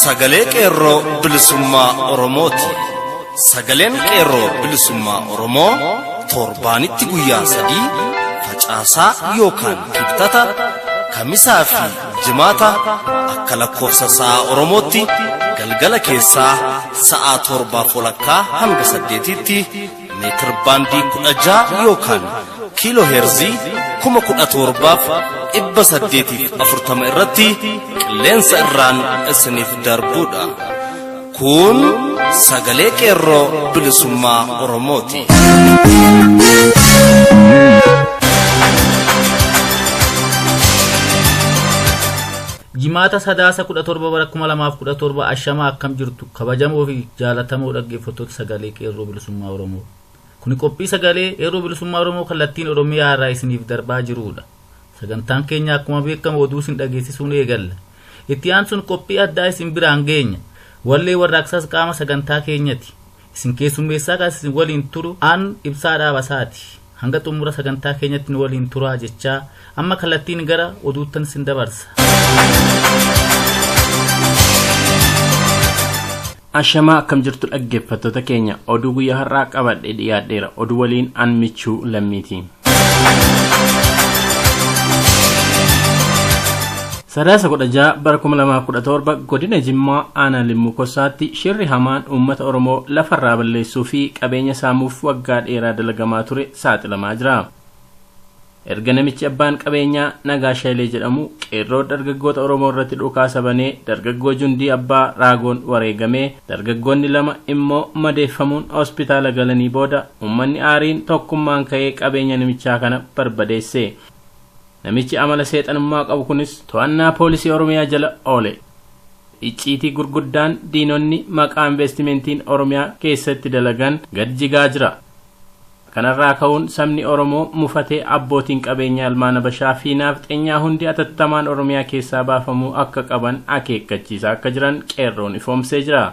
sagalee qeerroo bilisummaa Oromooti. Sagaleen qeerroo bilisummaa Oromoo torbaanitti guyyaa 3 facaasaa yookaan kibxata kamisaa fi jimaata akka lakkoofsa sa'a Oromootti galgala keessaa sa'a 7:00 hanga 8tti meetir baandii 16 yookaan kiiloo heerzii 17,840 irratti qilleensa irraan isiniif darbuudha. Kun sagalee qeerroo bilisummaa Oromooti. Jimaata sadaasa 17 bara 2017 ashama akkam jirtu kabajamoo fi jaalatamoo dhaggeeffattoota sagalee qeerroo bilisummaa Oromoo. Kuni qophii sagalee qeerroo bilisummaa Oromoo kallattiin Oromiyaa irraa isiniif darbaa jiruudha. Sagantaan keenya akkuma beekamu oduu isin dhageessisuun eegalla. Itti aansuun qophii addaa isin biraan geenya. Wallee warraaqsaas qaama sagantaa keenyati. Isin keessummeessaa kan isin waliin turu aan ibsaa dhaabasaati. Hanga xumura sagantaa keenyatti nu waliin turaa jechaa amma kallattiin gara oduuttan isin dabarsa. Ashama akkam jirtu dhaggeeffattoota keenya oduu guyyaa har'aa qabadhee dhiyaadheera. Oduu waliin aan michuu lammiiti. Sadaasa 16 bara 2017 godina Jimmaa aanaa Limmuu Kosaatti shirri hamaan uummata Oromoo lafarraa balleessuu fi qabeenya saamuuf waggaa dheeraa dalagamaa ture saaxilamaa jira. Erga namichi abbaan qabeenyaa Nagaashaa Ilee jedhamu qeerroo dargaggoota Oromoo irratti dhukaasa banee dargaggoo Jundii Abbaa Raagoon wareegamee dargaggoonni 2 immoo madeeffamuun hospitaala galanii booda uummanni aariin tokkummaan ka'ee qabeenya namichaa kana barbadeesse. Namichi amala seexanummaa qabu kunis to'annaa poolisii Oromiyaa jala oole. Icciitii gurguddaan diinonni maqaa investimentiin Oromiyaa keessatti dalagan gad jigaa jira. Kanarraa ka'uun sabni Oromoo mufatee abbootiin qabeenyaa ilmaan Habashaa fi naafteenyaa hundi atattamaan Oromiyaa keessaa baafamuu akka qaban akeekkachiisaa akka jiran qeerroon ifoomsee jira.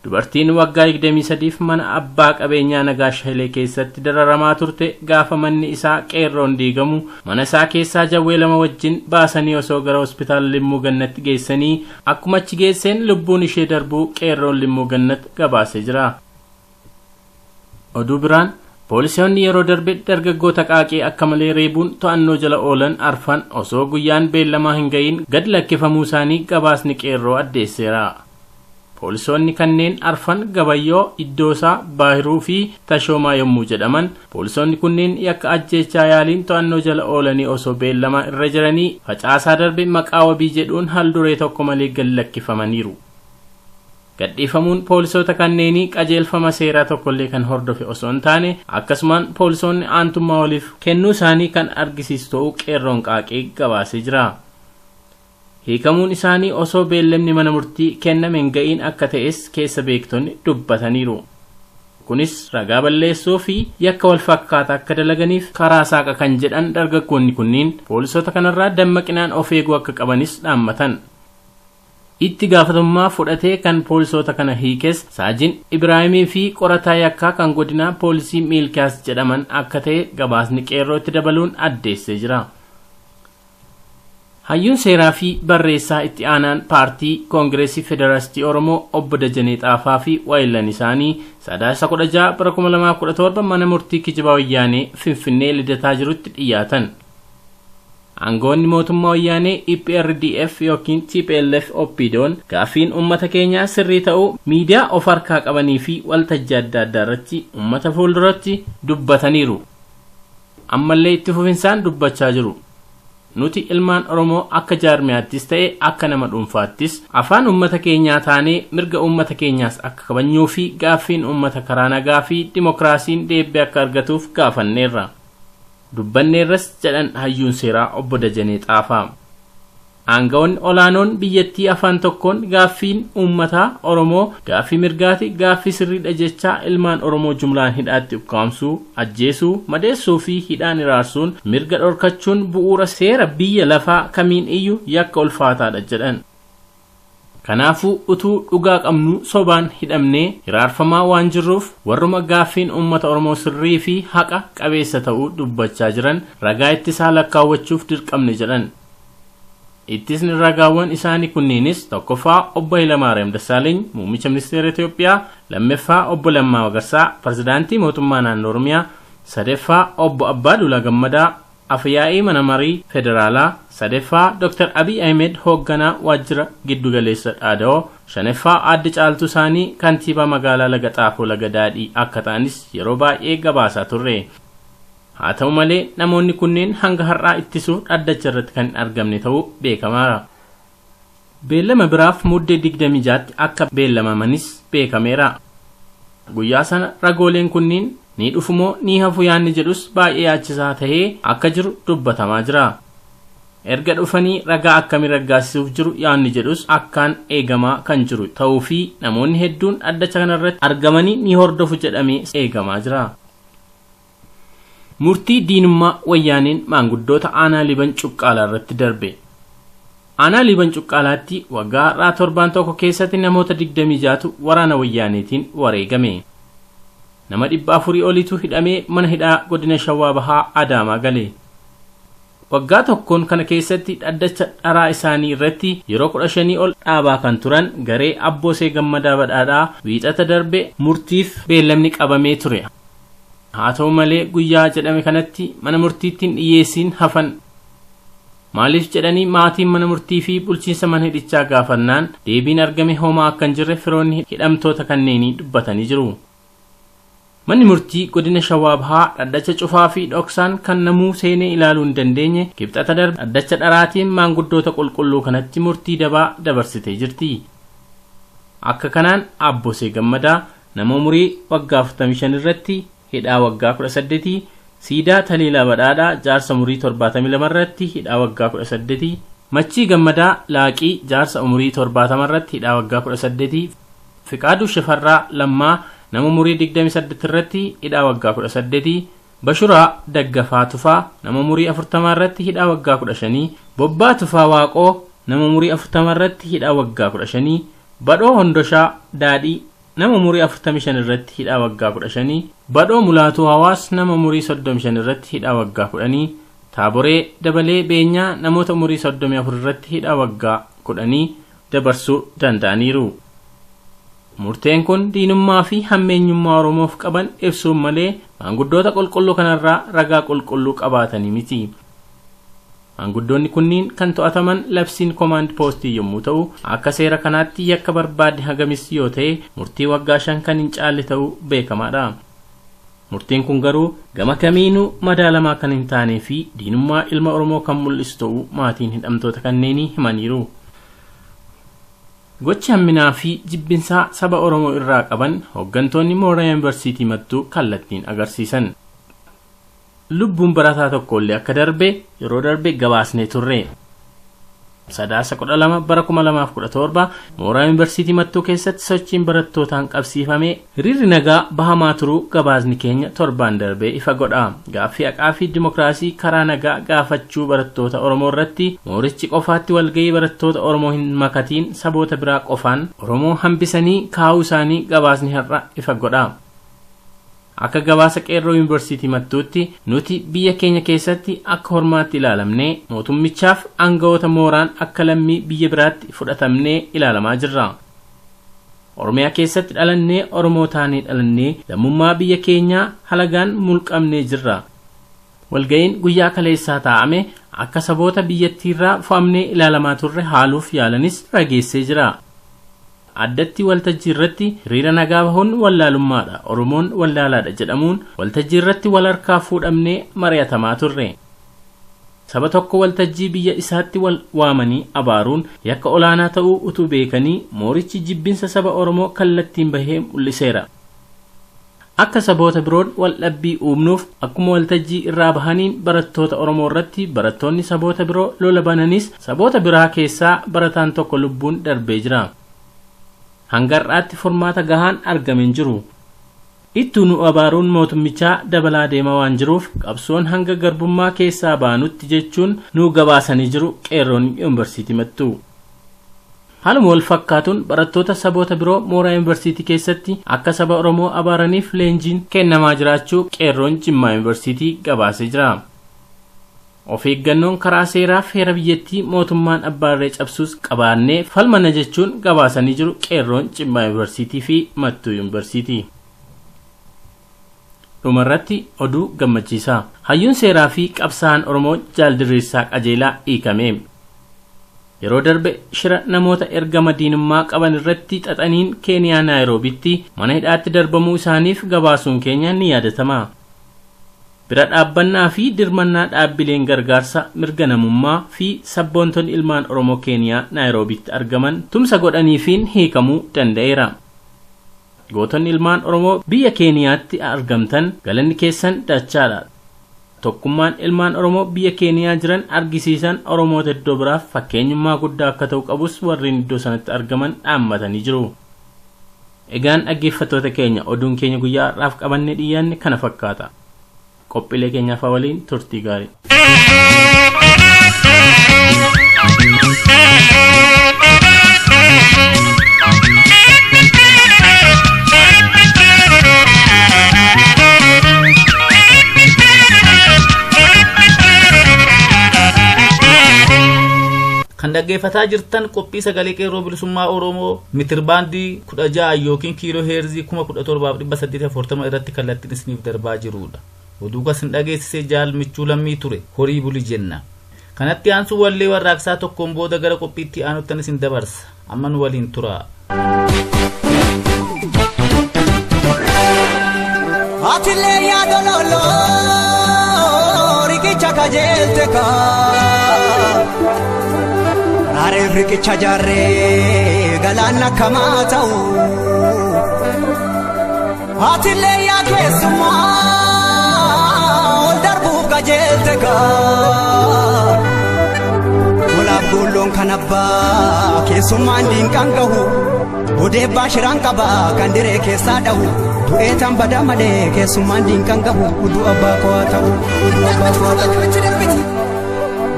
Dubartiin waggaa 23f mana abbaa qabeenyaa Nagaashaa Ilee keessatti dararamaa turte gaafa manni isaa qeerroon diigamu mana isaa keessaa jawwee 2 wajjin baasanii osoo gara hospitaala Limmuu Gannatti geessanii akkuma achi geesseen lubbuun ishee darbuu qeerroon Limmuu Gannatti gabaasee jira. Oduu biraan poolisoonni yeroo darbe dargaggoota qaaqee akka malee reebuun to'annoo jala oolan arfan osoo guyyaan beellamaa hin ga'iin gad lakkifamuu isaanii gabaasni qeerroo addeesseera. Poolisoonni kanneen arfan Gabayyoo, Iddoosaa, Baahiruu fi Tashoomaa yommuu jedhaman poolisoonni kunneen yakka ajjeechaa yaaliin to'annoo jala oolanii osoo beellamaa irra jiranii facaasaa darbe maqaa wabii jedhuun halduree tokko malee gad lakkifamaniiru. Gadhiifamuun poolisoota kanneenii qajeelfama seeraa tokkollee kan hordofe osoo hin taane akkasumaan poolisoonni aantummaa waliif kennuu isaanii kan argisiisu ta'uu qeerroon qaaqee gabaasee jira. Hiikamuun isaanii osoo beellamni mana murtii kenname hin ga'iin akka ta'es keessa beektonni dubbataniiru. Kunis ragaa balleessuu fi yakka wal fakkaataa akka dalaganiif karaa saaqa kan jedhan dargaggoonni kunniin poolisoota kanarraa dammaqinaan of eeguu akka qabanis dhaammatan. Itti gaafatamummaa fudhatee kan poolisoota kana hiikes Saajin Ibraahimii fi qorataa yakkaa kan godina poolisii Miilkiyaas jedhaman akka ta'e gabaasni qeerroo itti dabaluun addeessee jira. Hayyuun seeraa fi barreessaa itti aanaan paartii Koongireesii Federaalistii Oromoo obbo Dajanee Xaafaa fi waayillan isaanii sadaasa 16 bara 2017 mana murtii kijibaa wayyaanee Finfinnee lidataa jirutti dhiyaatan. Aangoonni mootummaa wayyaanee EPRDF yookiin TPLF OPDO'n gaafiin uummata keenyaa sirrii ta'uu miidiyaa of harkaa qabanii fi waltajjii adda addaa irratti uummata fuulduratti dubbataniiru. Ammallee itti fufinsaan dubbachaa jiru. Nuti ilmaan Oromoo akka jaarmiyaattis ta'e akka nama dhuunfaattis afaan uummata keenyaa taanee mirga uummata keenyaas akka kabajnuu fi gaafiin uummata karaa nagaa fi dimokiraasiin deebi'ee akka argatuuf gaafanneerra. Dubbanneerras jedhan hayyuun seeraa obbo Dajanee Xaafaa. Aangawoonni olaanoon biyyattii afaan tokkoon gaafiin uummataa Oromoo gaafii mirgaati gaafii sirriidha jechaa ilmaan Oromoo jumlaan hidhaatti ukkaamsuu, ajjeesuu, madeessuu fi hidhaan iraarsuun mirga dhorkachuun bu'uura seera biyya lafaa kamiin iyyuu yakka ulfaataadha jedhan. Kanaafuu utuu dhugaa qabnu sobaan hidhamnee iraarfamaa waan jirruuf warruma gaafiin uummata Oromoo sirrii fi haqa qabeessa ta'uu dubbachaa jiran ragaa ittisaa lakkaawwachuuf dirqamne jedhan. ittisni ragaawwan isaanii kunniinis tokkoffaa obbo Hayilamaariyaam Dassaaleeny muummicha ministeera Itoophiyaa, lammaffaa obbo Lammaa Magarsaa pirezidaantii mootummaa naannoo Oromiyaa, sadaffaa obbo Abbaaduulaa Gammadaa afyaa'ii mana marii federaalaa, sadaffaa Dr. Abiy Ahmed hoogganaa waajjira giddugaleessa dhaada'oo, shanaffaa aadde Caaltuu Saanii kantiibaa magaalaa Laga Xaafoo Laga Daadhii akka ta'anis yeroo baay'ee gabaasaa turre. haa ta'u malee namoonni kunneen hanga har'aa ittisuu dhaddacha irratti kan hin argamne ta'uu beekamaadha. Beellama biraaf muddee 26tti akka beellamamanis beekameera. Guyyaa sana ragooleen kunniin ni dhufumoo ni hafu yaanni jedhus baay'ee yaachisaa ta'ee akka jiru dubbatamaa jira. Erga dhufanii ragaa akkamii raggaasisuuf jiru yaanni jedhus akkaan eegamaa kan jiru ta'uu fi namoonni hedduun dhaddacha kanarratti argamanii ni hordofu jedhamee eegamaa jira. Murtii diinummaa wayyaaneen maanguddoota aanaa Liban Cuqqaalaa irratti darbe. Aanaa Liban Cuqqaalaatti waggaa har'aa torbaan tokko keessatti namoota 26tu waraana wayyaaneetiin wareegame. Nama 400 oliitu hidhamee mana hidhaa godina Shawaa Bahaa Adaamaa gale. Waggaa tokkoon kana keessatti dhaddacha dharaa isaanii irratti yeroo 15 ol dhaabaa kan turan garee Abboosee Gammadaa Badhaadhaa wiixata darbe murtiif beellamni qabamee ture. haa ta'u malee guyyaa jedhame kanatti mana murtiittiin dhiyeessiin hafan. Maaliif jedhanii maatiin mana murtii fi bulchiinsa mana hidhichaa gaafannaan deebiin argame homaa akka hin jirre firoonni hidhamtoota kanneenii dubbatanii jiru. Manni murtii godina Shawaa Bahaa dhaddacha cufaa fi dhoksaan kan namuu seenee ilaaluu hin dandeenye kibxata darbe dhaddacha dharaatiin maanguddoota qulqulluu kanatti murtii dabaa dabarsitee jirti. Akka kanaan Abboosee Gammadaa nama umurii waggaa 45 irratti hidhaa waggaa 18, Siidaa Taliilaa Badhaadhaa jaarsa umurii 72 irratti hidhaa waggaa 18, Machii Gammadaa Laaqii jaarsa umurii 70 irratti hidhaa waggaa 18, Fiqaaduu Shifarraa Lammaa nama umurii 28 irratti hidhaa waggaa 18, Bashuraa Daggafaa Tufaa nama umurii 40 irratti hidhaa waggaa 15, Bobbaa Tufaa Waaqoo nama umurii 40 irratti hidhaa waggaa 15, Badhoo Hondoshaa Daadhii nama umurii 45 irratti hidhaa waggaa 15, Badhoo Mulaatuu Hawaas nama umurii 35 irratti hidhaa waggaa 10, Taaboree Dabalee Beenyaa namoota umurii 34 irratti hidhaa waggaa 10 dabarsuu danda'aniiru. Murteen kun diinummaa fi hammeenyummaa Oromoof qaban ibsuun malee maanguddoota qulqulluu kanarraa ragaa qulqulluu qabaatanii miti. Maanguddoonni kunniin kan to'ataman labsiin command postii yommuu ta'u akka seera kanaatti yakka barbaade hagamis yoo ta'e murtii waggaa 5 kan hin caalle ta'uu beekamaadha. Murtiin kun garuu gama kamiinuu madaalamaa kan hin taanee fi diinummaa ilma Oromoo kan mul'isu ta'uu maatiin hidhamtoota kanneenii himaniiru. Gochi hamminaa fi jibbinsaa saba Oromoo irraa qaban hooggantoonni mooraa yuunivarsiitii Mattuu kallattiin agarsiisan. Lubbuun barataa tokkollee akka darbe yeroo darbe gabaasnee turre. Sadaasa 12 bara 2017 mooraa yuunivarsiitii Mattuu keessatti sochiin barattootaan qabsiifamee hiriirri nagaa bahamaa turuu gabaasni keenya torbaan darbee ifa godha. Gaaffii haqaa fi dimokiraasii karaa nagaa gaafachuu barattoota Oromoo irratti moorichi qofaatti walgahii barattoota Oromoo hin makatiin saboota biraa qofaan Oromoo hambisanii kaa'uu isaanii gabaasni har'a ifa godha. Akka gabaasa qeerroo yuunivarsiitii Mattuutti nuti biyya keenya keessatti akka hormaatti ilaalamnee mootummichaaf aangawoota mooraan akka lammii biyya biraatti fudhatamnee ilaalamaa jirra. Oromiyaa keessatti dhalannee Oromoo taanee dhalannee lammummaa biyya keenyaa halagaan mulqamnee jirra. Walga'iin guyyaa kaleessaa taa'ame akka saboota biyyattiirraa fo'amnee ilaalamaa turre haaluuf yaalanis rageessee jira. Addatti waltajjii irratti hiriira nagaa bahuun wallaalummaadha. Oromoon wallaalaadha jedhamuun waltajjii irratti wal harkaa fuudhamnee mari'atamaa turre. Saba tokko waltajjii biyya isaatti wal waamanii abaaruun yakka olaanaa ta'uu utuu beekanii moorichi jibbinsa saba Oromoo kallattiin bahee mul'iseera. Akka saboota biroon wal dhabbii uumnuuf akkuma waltajjii irraa bahaniin barattoota Oromoo irratti barattoonni saboota biroo lola bananis saboota biraa keessaa barataan tokko lubbuun darbee jira. Hangar'aatti furmaata gahaan argamen jiru. Ittuu nu abaaruun mootummichaa dabalaa deema waan jiruuf qabsoon hanga garbummaa keessaa baanutti jechuun nu gabaasanii jiru qeerroon yuunivarsiitii Mattuu. Haaluma wal fakkaatuun barattoota saboota biroo mooraa yuunivarsiitii keessatti akka saba Oromoo abaaraniif leenjiin kennamaa jiraachuu qeerroon Jimmaa yuunivarsiitii gabaasee jira. of eeggannoon karaa seeraa heera biyyattii mootummaan abbaarree cabsuus qabaannee falmanna jechuun gabaasanii jiru qeerroon Jimmaa Yuunivarsiitii fi Mattuu Yuunivarsiitii. dhumarratti oduu gammachiisaa hayyuun seeraa fi qabsaa'aan Oromoo Jaal Diriirsaa Qajeelaa hiikame. yeroo darbe shira namoota ergama diinummaa qaban irratti xaxaniin Keeniyaa Naayiroobitti mana hidhaatti darbamuu isaaniif gabaasuun keenya ni yaadatama. bira dhaabbannaa fi dirmannaa dhaabbileen gargaarsa mirga namummaa fi sabboontonni ilmaan Oromoo Keeniyaa Naayiroobitti argaman tumsa godhaniifiin hiikamuu danda'eera. gootonni ilmaan Oromoo biyya Keeniyaatti argamtan galanni keessan dachaadha. tokkummaan ilmaan Oromoo biyya Keeniyaa jiran argisiisan Oromoota iddoo biraaf fakkeenyummaa guddaa akka ta'u qabus warreen iddoo sanatti argaman dhaammatanii jiru. egaan dhaggeeffattoota keenya oduun keenya guyyaa har'aaf qabannee dhiyaanne kana fakkaata. qophiilee keenyaaf waliin turtii gaarii. kan dhaggeeffataa jirtan qophii sagalee qeerroo bilisummaa Oromoo mitirbaandii 16 yookiin kiiloo heerzii 1740 irratti kallattiin isiniif darbaa jirudha. oduu kasin dhageessisee Jaal Michuu Lammii ture horii buli jenna. kanatti aansu wallee warraaqsaa tokkoon booda gara qophiitti aanutan isin dabarsa. amma nu waliin tura. Atile ya dololo rikicha kajelte ka Are rikicha jarre galana kamatau Atile ya kesuma darbu kajelte ka Ulab gulon kanabba kesuma ndinkangahu Ode bashiran kaba kandire kesadahu Tuetan bada male kesuman dinkangahu udu abba ko atahu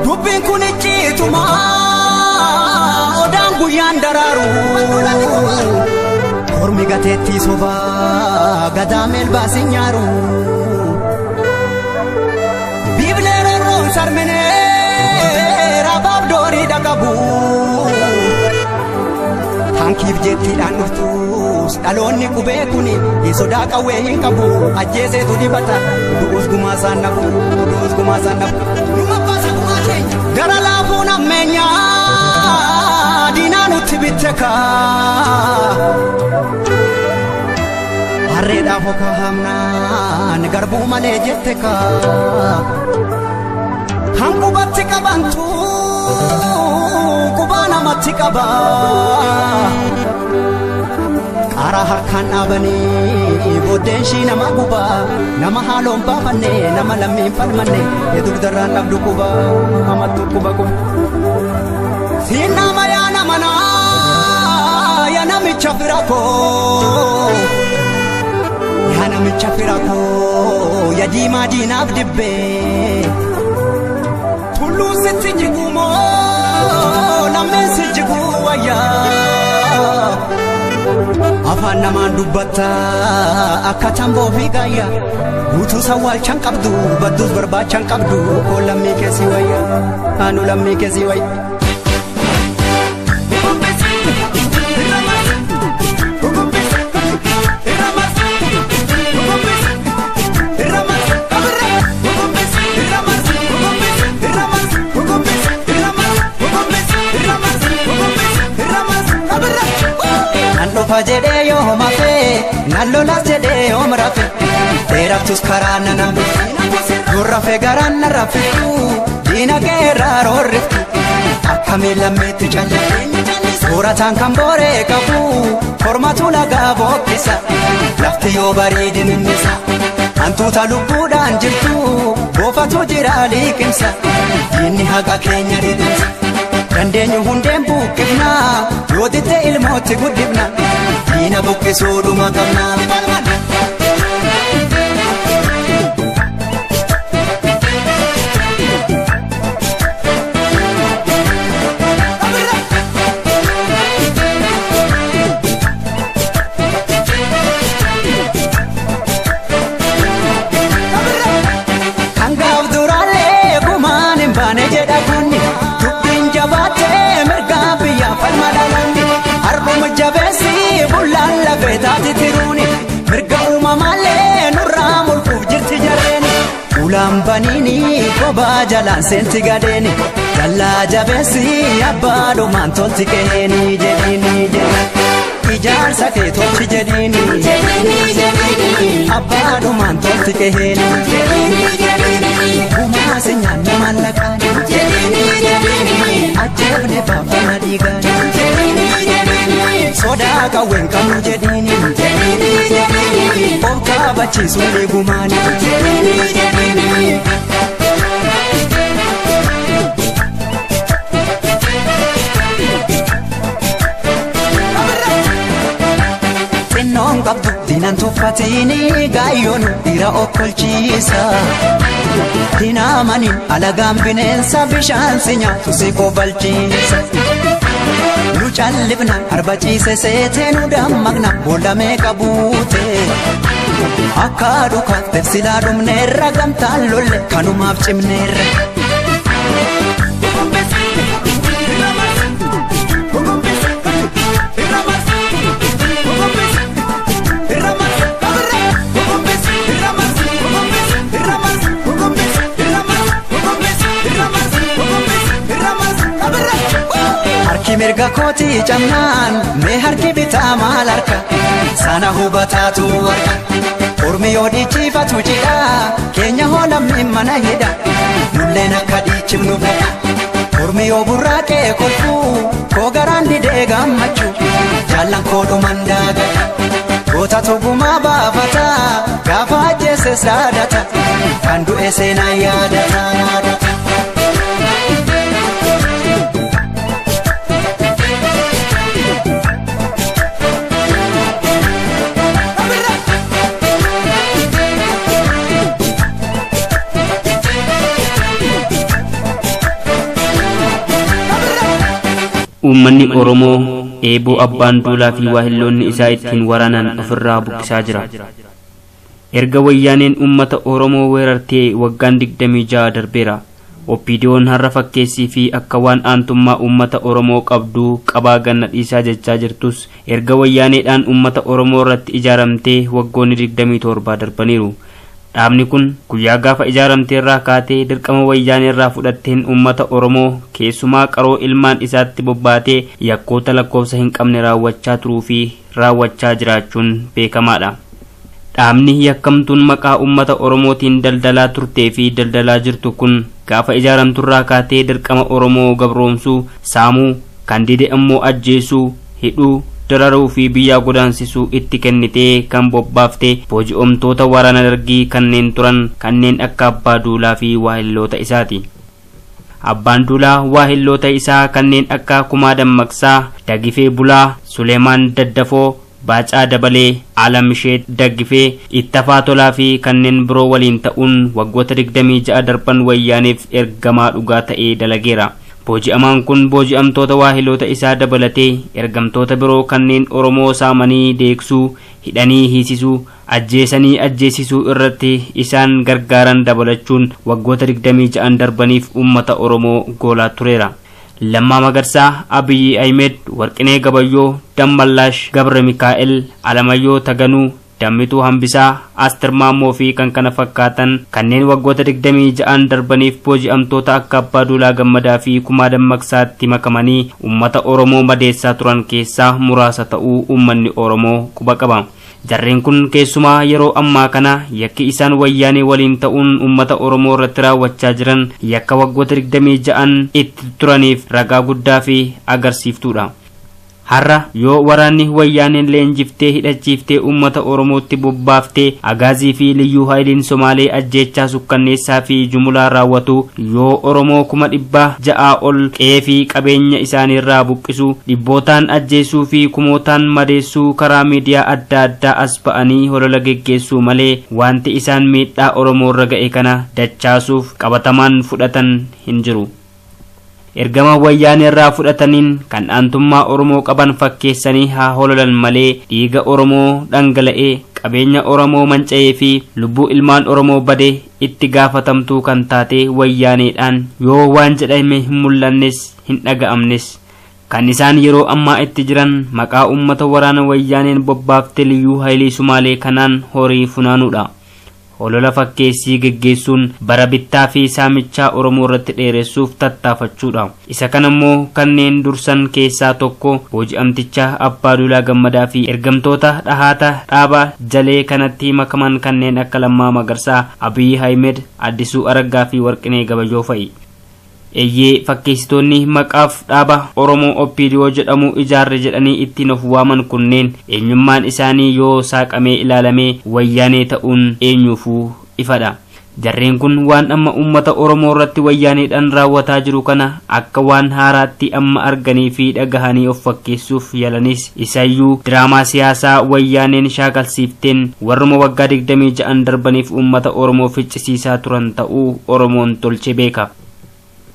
Dubin kunichi tuma odangu yandararu Kormi gateti soba gadamel basinyaru Biblero ron sarmene rabab dori dagabu Hankif jetti dan urtus dalonni kubekuni isoda kawe hinkabu ajese tu dibata dus gumasan nabu numa pasa kumache garala puna menya dinanu tibiteka arreda foka hamna negarbu male jetteka hanku batika bantu kubana matikaba Ara harkan abani bodenshi nama kuba nama halom bafanne nama lammi falmanne eduk daran abdu kuba amatu kuba ko sinama ya namana ya nami chafirako ya jima dinab dibbe tulu sitijigumo lamme sijiguwaya Afaan namaan dubbata akka tamboo fi gaayya guutuu sawwaalchaan qabdu badduus barbaachaan qabdu koo lammii keessi wayya anu lammii keessi wayya. Fajede yo mafe nallola jede yo marafe teraptus karana nambe gurrafe garanna rafe dina geraro riftu akamila metu challe suratan kambore kabu formatu laga bokkisa lafti yo baridin nisa antuta lubudan jirtu bofatu jirali kimsa inni haga kenya ridinsa Dandeenyu hundeen buqqifna yoodite ilmootti guddifna diina buqqisuu dhuma qabna. Kan gaaf duraalee gumaan kophaa jalaan seenti gadeeni dallaa jabeessi abbaadumaan tolti keeni jedhini ijaarsa kee tolchi jedhini abbaadumaan tolti keeni gumaasi nyaanna mallaqaani ajjeefne baafana dhiigaani sodaa qawween qabnu jedhini of kaabachiisu eegumaani xinnoon qabdu diinan tuffatini gaayyoon dhiira okkolchiisa dinaamaniin alagaan bineensa bishaan si nyaatu si kobalchiisa nu callifnaan arba ciise seetee nu dammaqna boolamee qabuute akka dhukaatteef silaa dhumneerra gamtaan lolle kanumaaf cimneerra mirga kooti camnaan mee harki bitaa maal harka sana hubataatu harka ormi yoo dhiichifatu cidha keenya hoolamni mana hidha nulleen akka dhiichifnu fedha ormi yoo burraaqee kolfuu koo garaan didee gammachuu jaallan koo dhuman daagata goota tugumaa baafata gaafa ajjeeses dhaadata kan du'e seenaa yaadata Uummanni Oromoo eeboo abbaan duulaa fi waahilloonni isaa ittiin waraanan ofirraa buqqisaa jira. Erga wayyaaneen uummata Oromoo weerartee waggaan 26 darbeera. Oppiidiyoon har'a fakkeessii fi akka waan aantummaa uummata Oromoo qabduu qabaa ganna dhiisaa jechaa jirtus erga wayyaaneedhaan uummata Oromoo irratti ijaaramtee waggoonni 27 darbaniiru. Dhaabni kun guyyaa gaafa ijaaramtee irraa kaatee dirqama wayyaanee irraa fudhatteen uummata Oromoo keessumaa qaroo ilmaan isaatti bobbaatee yakkoota lakkoofsa hin qabne raawwachaa turuu fi raawwachaa jiraachuun beekamaadha. Dhaabni yakkamtuun maqaa uummata Oromootiin daldalaa turtee fi daldalaa jirtu kun gaafa ijaaramturraa kaatee dirqama Oromoo gabroomsuu, saamuu, kan dide immoo ajjeesuu, hidhuu, dararuu fi biyyaa godaansisuu itti kennitee kan bobbaaftee booji'omtoota waraana dargii kanneen turan kanneen akka abbaa duulaa fi waahilloota isaati. Abbaan duulaa waahilloota isaa kanneen akka Kumaa Dammaqsaa, Dagifee Bulaa, Suleemaan Daddafoo, Baacaa Dabalee, Alamsheet Daggifee, Ittafaa Tolaa fi kanneen biroo waliin ta'uun waggoota 26 darban wayyaaneef ergamaa dhugaa ta'ee dalageera. Booji'amaan kun booji'amtoota waahiloota isaa dabalatee ergamtoota biroo kanneen Oromoo saamanii deeksuu, hidhanii hiisisuu, ajjeesanii ajjeesisuu irratti isaan gargaaran dabalachuun waggoota 26 darbaniif uummata Oromoo goolaa tureera. Lammaa Magarsaa, Abiyyi Ahmed, Warqinee Gabayyoo, Dammallaash Gabre Mikaa'el, Alamayyoo Taganuu, Dammituu Hambisaa, Aster Maammoo fi kan kana fakkaatan kanneen waggoota 26 darbaniif booji'amtoota akka Abbaa Duulaa Gammadaa fi Kumaa Dammaqsaatti makamanii uummata Oromoo madeessaa turan keessaa muraasa ta'uu uummanni Oromoo quba qaba. Jarreen kun keessumaa yeroo ammaa kana yakki isaan wayyaanee waliin ta'uun uummata Oromoo irratti raawwachaa jiran yakka waggoota 26 itti turaniif ragaa guddaa fi agarsiiftuudha. Har'a yoo waraanni wayyaaneen leenjiftee hidhachiiftee uummata Oromootti bobbaaftee agaazii fi liyyuu haayiliin Somaalee ajjeechaa sukkanneessaa fi jumulaa raawwatu yoo Oromoo 600 ol qe'ee fi qabeenya isaaniirraa buqqisuu dhibbootaan ajjeesuu fi kumootaan madeessuu karaa miidiyaa adda addaa as ba'anii holola geggeessuu malee wanti isaan miidhaa Oromoo irra ga'e kana dachaasuuf qabatamaan fudhatan hin jiru. Ergama wayyaanee irraa fudhataniin kan aantummaa Oromoo qaban fakkeessanii haa hololan malee dhiiga Oromoo dhangala'ee qabeenya Oromoo manca'ee fi lubbuu ilmaan Oromoo bade itti gaafatamtuu kan taate wayyaaneedhaan yoo waan jedhame hin mul'annes hin dhaga'amnes kan isaan yeroo ammaa itti jiran maqaa uummata waraana wayyaaneen bobbaafte liyyuu haayilii Sumaalee kanaan horii funaanuudha. holola fakkeessii geggeessuun bara bittaa fi saamichaa Oromoo irratti dheeressuuf tattaafachuudha. Isa kanammoo kanneen dursan keessaa tokko booji'amticha Abbaa Duulaa Gammadaa fi ergamtoota dhahaata dhaaba jalee kanatti makaman kanneen akka Lammaa Magarsaa, Abiy Ahmed, Addisuu Araggaa fi Warqinee Gabajoo fa'i. Eeyyee fakkeessitoonni maqaaf dhaaba Oromoo OPDO jedhamu ijaarre jedhanii ittiin of waaman kunneen eenyummaan isaanii yoo saaqamee ilaalamee wayyaanee ta'uun eenyuufuu ifadha. Jarreen kun waan amma uummata Oromoo irratti wayyaaneedhaan raawwataa jiru kana akka waan haaraatti amma arganii fi dhagahanii of fakkeessuuf yalanis isayyuu diraamaa siyaasaa wayyaaneen shaakalsiifteen warruma waggaa 26 darbaniif uummata Oromoo ficcisiisaa turan ta'uu Oromoon tolche beeka.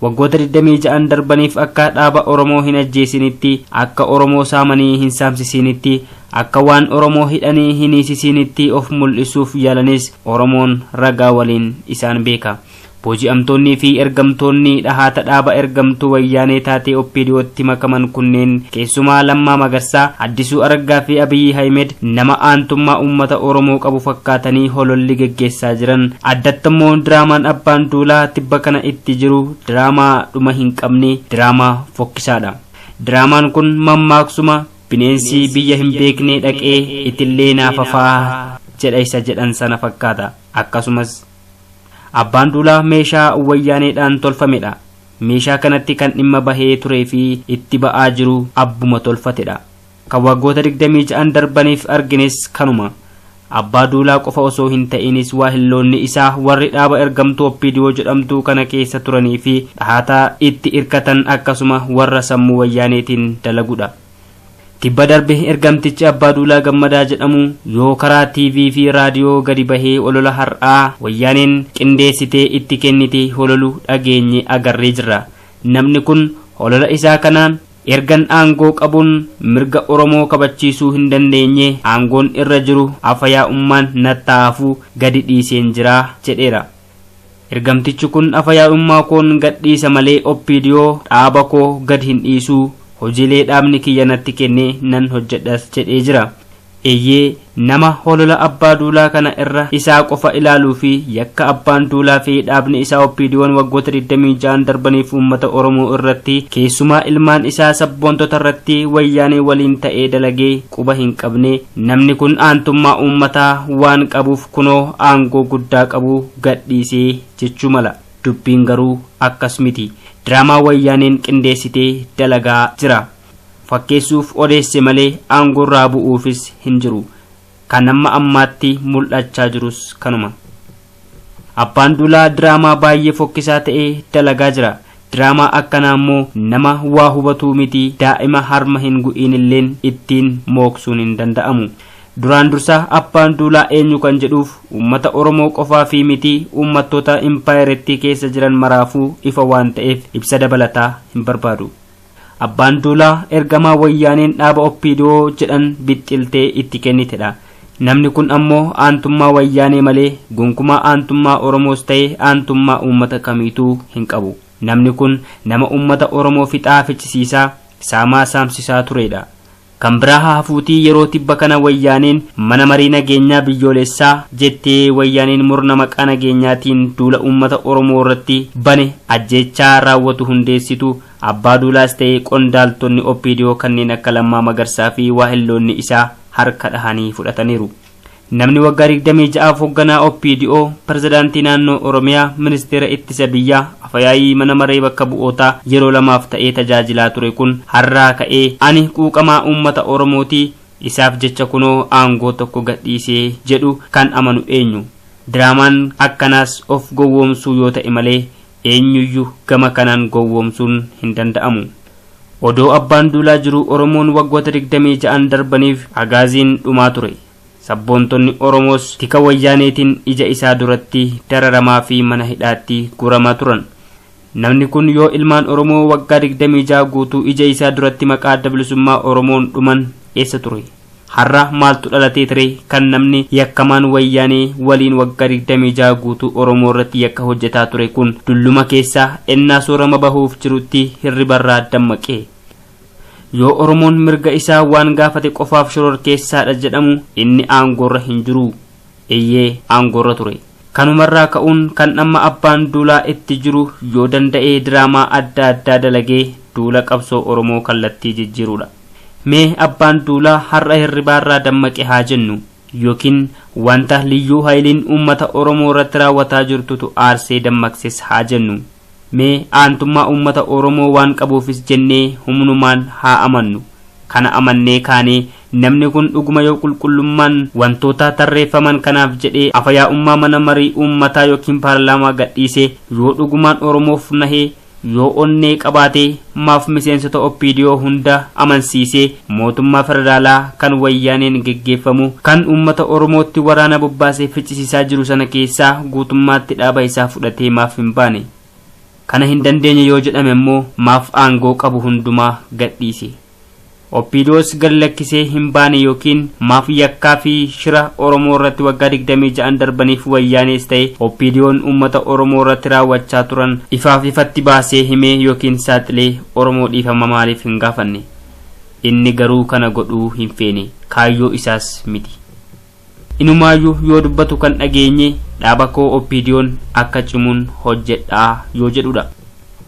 Waggoota 26 darbaniif akka dhaaba Oromoo hin ajjeesinitti, akka Oromoo saamanii hin saamsisinitti, akka waan Oromoo hidhanii hin hiisisinitti of mul'isuuf yalanis Oromoon ragaa waliin isaan beeka. Booji'amtoonni fi ergamtoonni dhahaata dhaaba ergamtuu wayyaanee taatee OPDOtti makaman kunneen keessumaa Lammaa Magarsaa, Addisuu Araggaa fi Abiy Ahmed nama aantummaa uummata Oromoo qabu fakkaatanii hololli geggeessaa jiran. Addattammoo diraamaan Abbaan Duulaa tibba kana itti jiru diraamaa dhuma hin qabne, diraamaa fokkisaadha. Diraamaan kun mammaaksuma bineensi biyya hin beekne dhaqee itillee naafafaa jedha isa jedhan sana fakkaata. Akkasumas Abbaan Duulaa meeshaa wayyaaneedhaan tolfamedha. Meeshaa kanatti kan dhimma bahee turee fi itti ba'aa jiru abbuma tolfatedha. Kan waggoota 26 darbaniif argines kanuma. Abbaa Duulaa qofa osoo hin ta'inis waahilloonni isaa warri dhaaba ergamtuu OPDO jedhamtuu kana keessa turanii fi dhahaata itti irkatan akkasuma warra sammuu wayyaaneetiin dalagudha. Tibba darbe ergamtichi Abbaa Duulaa Gammadaa jedhamu yoo karaa TV fi raadiyoo gadi bahee olola har'aa wayyaaneen qindeessitee itti kennite hololu dhageenye agarree jirra. Namni kun olola isaa kanaan ergan aangoo qabuun mirga Oromoo kabachiisuu hin dandeenye aangoon irra jiru afayaa'ummaan nattaafuu gadi dhiiseen jira jedheera. Ergamtichi kun afayaa'ummaa koon gad dhiisa malee OPDO dhaaba koo gad hin dhiisuu, hojiilee dhaabni kiyya natti kennee nan hojjedhas jedhee jira. Eeyyee nama holola Abbaa Duulaa kana irra isaa qofa ilaaluu fi yakka Abbaan Duulaa fi dhaabni isaa OPDO'n waggoota 26 darbaniif uummata Oromoo irratti keessumaa ilmaan isaa sabboontota irratti wayyaanee waliin ta'ee dalagee quba hin qabne namni kun aantummaa uummataa waan qabuuf kunoo aangoo guddaa qabu gadhiisee jechuu mala. Dubbiin garuu akkas miti. Diraamaa wayyaaneen qindeessitee dalagaa jira. Fakkeessuuf odeesse malee aangorraa bu'uufis hin jiru. Kan amma ammaatti mul'achaa jirus kanuma. Abbaan Duulaa diraamaa baay'ee fokkisaa ta'ee dalagaa jira. Diraamaa akkanaa immoo nama waa hubatuu miti daa'ima harma hin gu'iin illeen ittiin mooksuun hin danda'amu. Duraan dursa Abbaan Duulaa eenyu kan jedhuuf uummata Oromoo qofaa fi miti uummattoota impaayeretti keessa jiran maraafuu ifa waan ta'eef ibsa dabalataa hin barbaadu. Abbaan Duulaa ergamaa wayyaaneen dhaaba OPDO jedhan bixxiltee itti kennitedha. Namni kun ammoo aantummaa wayyaanee malee gonkumaa aantummaa Oromoos ta'ee aantummaa uummata kamiituu hin qabu. Namni kun nama uummata Oromoo fixaa fichisiisaa saamaa saamsisaa turedha. Kan biraa haafuutii yeroo tibba kana wayyaaneen mana marii nageenyaa biyyoolessaa jettee wayyaaneen murna maqaa nageenyaatiin duula uummata Oromoo irratti bane ajjechaa raawwatu hundeessitu Abbaa Duulaas ta'ee qondaaltonni OPDO kanneen akka Lammaa Magarsaa fi waahilloonni isaa harka dhahanii fudhataniiru. Namni waggaa 26 hoogganaa OPDO pirezidaantii naannoo Oromiyaa ministeera ittisa biyyaa afayaayii mana maree bakka bu'ootaa yeroo lamaaf ta'ee tajaajilaa ture kun har'aa ka'ee ani quuqamaa uummata Oromooti isaaf jecha kunoo aangoo tokko gadhiisee jedhu kan amanu eenyu. Diraamaan akkanaas of gowwoomsuu yoo ta'e malee eenyuyyuu gama kanaan gowwoomsuun hin danda'amu. Odoo Abbaan Duulaa jiru Oromoon waggoota 26 darbaniif agaaziin dhumaa ture. Sabboontonni Oromoos tika wayyaaneetiin ija isaa duratti dararamaa fi mana hidhaatti guramaa turan. Namni kun yoo ilmaan Oromoo waggaa 26 guutuu ija isaa duratti maqaa adda bilisummaa Oromoon dhuman eessa ture? Har'a maaltu dhalatee ture kan namni yakkamaan wayyaanee waliin waggaa 26 guutuu Oromoo irratti yakka hojjetaa ture kun dulluma keessaa ennaa soorama bahuuf jirutti hirribarraa dammaqee. Yoo Oromoon mirga isaa waan gaafate qofaaf shoror keessaadha jedhamu inni aangorra hin jiru. Eeyyee aangorra ture. kanumarraa ka'uun kan amma abbaan duulaa itti jiru yoo danda'ee diraamaa adda addaa dalagee duula qabsoo Oromoo kallattii jijjiirudha. Mee abbaan duulaa har'a hirribaarraa dammaqe haa jennu yookiin wanta liyyuu hayliin uummata Oromoo irratti raawwataa jirtutu aarsee dammaqses haa jennu. Mee aantummaa uummata Oromoo waan qabuufis jennee humnumaan haa amannu. Kana amannee kaanee namni kun dhuguma yoo qulqullummaan wantoota tarreeffaman kanaaf jedhee afyaa'ummaa mana marii uummataa yookiin paarlaamaa gadhiisee yoo dhugumaan Oromoof nahee yoo onnee qabaatee maaf miseensota OPDO hunda amansiisee mootummaa federaalaa kan wayyaaneen geggeeffamu kan uummata Oromootti waraana bobbaasee ficcisiisaa jiru sana keessaa guutummaatti dhaaba isaa fudhatee maaf hin baane. Kana hin dandeenye yoo jedhame immoo maaf aangoo qabu hundumaa gadhiise. OPDOs gallakkisee hin baane yookiin maaf yakkaa fi shira Oromoo irratti waggaa 26 darbaniif wayyaanees ta'e OPDO'n uummata Oromoo irratti raawwachaa turan ifaaf ifatti baasee himee yookiin saaxilee Oromoo dhiifama maaliif hin gaafanne. Inni garuu kana godhuu hin feene kaayyoo isaas miti. Inumaayyuu yoo dubbatu kan dhageenye dhaaba koo OPDO'n akka cimuun hojjedhaa yoo jedhudha.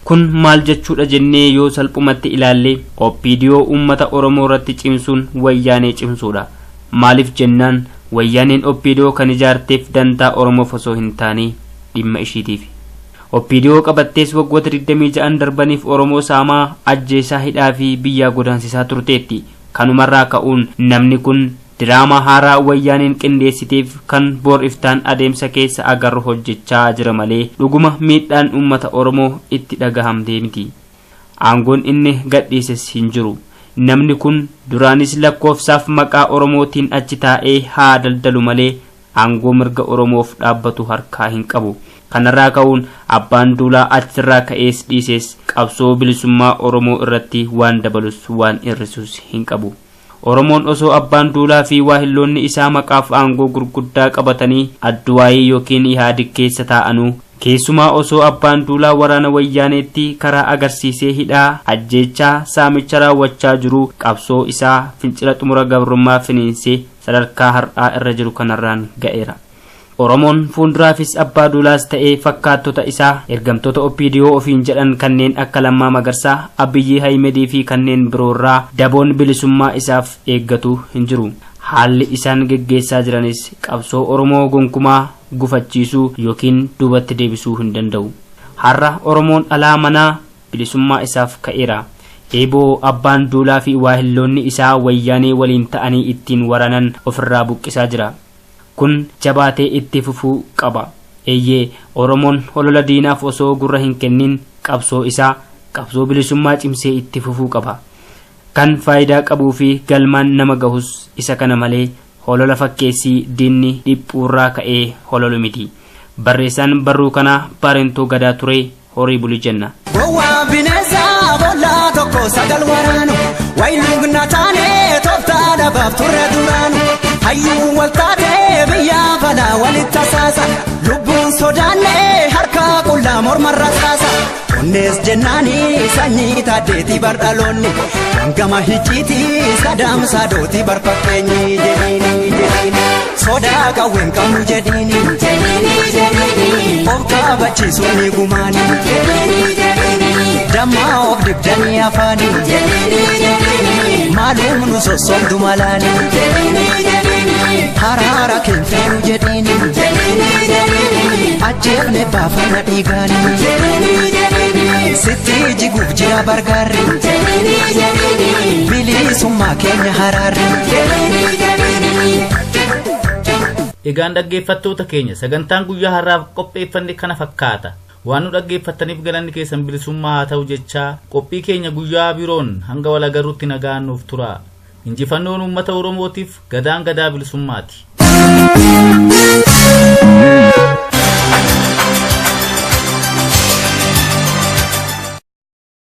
Kun maal jechuudha jennee yoo salphumatti ilaalle OPDO uummata Oromoo irratti cimsuun wayyaanee cimsuudha. Maaliif jennaan wayyaaneen OPDO kan ijaarteef dantaa Oromoof osoo hin taane dhimma ishiitiif. OPDO qabattees waggoota 26 darbaniif Oromoo saamaa ajjeesaa hidhaa fi biyyaa godaansisaa turteetti. Kanumarraa ka'uun namni kun diraamaa haaraa wayyaaneen qindeessiteef kan bor iftaan adeemsa keessa agarru hojjechaa jira malee dhuguma miidhaan uummata Oromoo itti dhagahamtee miti. Aangoon inni gadhiises hin jiru. Namni kun duraanis lakkoofsaaf maqaa Oromootiin achi taa'ee haa daldalu malee aangoo mirga Oromoof dhaabbatu harkaa hin qabu. Kanarraa ka'uun abbaan duulaa achirraa ka'ees dhiisees qabsoo bilisummaa Oromoo irratti waan dabalus waan hir'isus hin qabu. Oromoon osoo abbaan duulaa fi waahilloonni isaa maqaaf aangoo gurguddaa qabatanii adduwaayii yookiin Ihaadig keessa taa'anuu keessumaa osoo abbaan duulaa waraana wayyaaneetti karaa agarsiisee hidhaa ajjeechaa saamicha raawwachaa jiru qabsoo isaa fincila xumura gabrummaa finiinsee sadarkaa har'aa irra jiru kanarraan ga'eera. Oromoon fuulduraafis abbaa duulaas ta'ee fakkaattota isaa ergamtoota OPDO ofiin jedhan kanneen akka Lammaa Magarsaa, Abiyyi Ahimedii fi kanneen biroorraa daboon bilisummaa isaaf eeggatu hin jiru. Haalli isaan geggeessaa jiranis qabsoo Oromoo gonkumaa gufachiisuu yookiin duubatti deebisuu hin danda'u. Har'a Oromoon alaa manaa bilisummaa isaaf ka'eera. Eeboo abbaan duulaa fi waahilloonni isaa wayyaanee waliin ta'anii ittiin waranan ofirraa buqqisaa jira. Kun jabaatee itti fufuu qaba. Eeyyee Oromoon holola diinaaf osoo gurra hin kennin qabsoo isaa qabsoo bilisummaa cimsee itti fufuu qaba. Kan faayidaa qabuu fi galmaan nama gahus isa kana malee holola fakkeessii diinni dhiphuurraa ka'ee hololu miti. Barreessaan barruu kana Baarentoo Gadaa ture horii buli jenna. Gowwaa bineensaa bollaa tokko sagal waraanu wayluu gnataanee tooftaa dhabaaf turre duraanu hayyuu waltaatee biyyaa falaa walitti tasaasa lubbuun sodaannee harkaa qullaa morma rasaasa onnees jennaanii sanyii taaddeetii bardhaloonni hangama hicciitii sadaamsaa dootii barfakkeenyii jedhiini sodaa qawween qabnu jedhiini of qabachiisuun ni gumaani dammaa of dibdanii afaanii maalum nu sossobdu malaanii haraara keefeenu jedhiini ajjeefne baafana dhiigaanii sitti jiguuf jira bargaarri bilisummaa keenya haraarri. Egaan dhaggeeffattoota keenya sagantaan guyyaa har'aaf qopheeffanne kana fakkaata. Waan nu dhaggeeffattaniif galanni keessan bilisummaa haa ta'u jechaa qophii keenya guyyaa biroon hanga wal agarruutti nagaan nuuf tura. Injifannoon uummata Oromootiif Gadaan Gadaa bilisummaati.